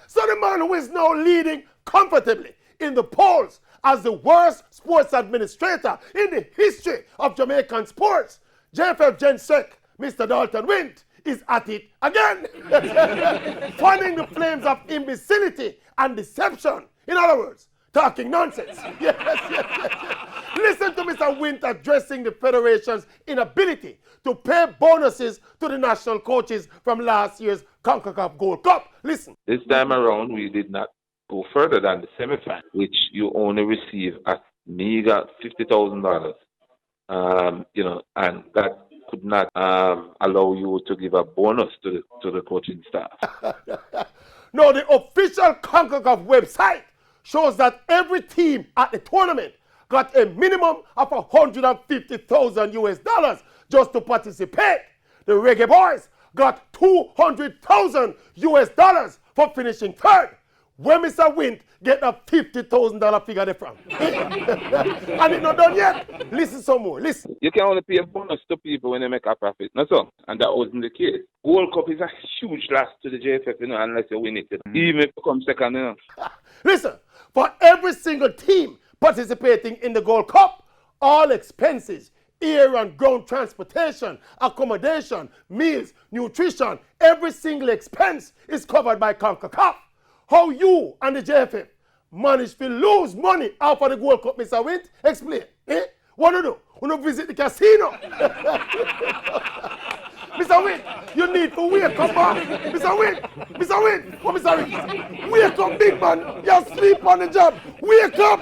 So the man who is now leading comfortably in the polls as the worst sports administrator in the history of Jamaican sports, JFF Gen Sec, Mr. Dalton Wint, is at it again, fanning the flames of imbecility and deception. In other words, talking nonsense. Yes. Listen to Mr. Wint addressing the Federation's inability to pay bonuses to the national coaches from last year's CONCACAF Gold Cup. Listen. This time around, we did not go further than the semi-final, which you only receive a meager $50,000. And that could not allow you to give a bonus to the coaching staff. No, the official CONCACAF website shows that every team at the tournament got a minimum of $150,000 just to participate. The Reggae Boys got $200,000 for finishing third. Where Mr. Wint get a $50,000 figure there from? And it's not done yet. Listen some more. Listen. You can only pay a bonus to people when they make a profit. That's all. And that wasn't the case. World Cup is a huge loss to the JFF, unless you win it. Even if you come second, Listen, for every single team participating in the Gold Cup, all expenses, air and ground transportation, accommodation, meals, nutrition, every single expense is covered by CONCACAF. How you and the JFF managed to lose money out of the Gold Cup, Mr. Wint? Explain. What do you do? You don't visit the casino? Mr. Wint, you need to wake up, man. Mr. Wint, wake up, big man. You're asleep on the job. Wake up.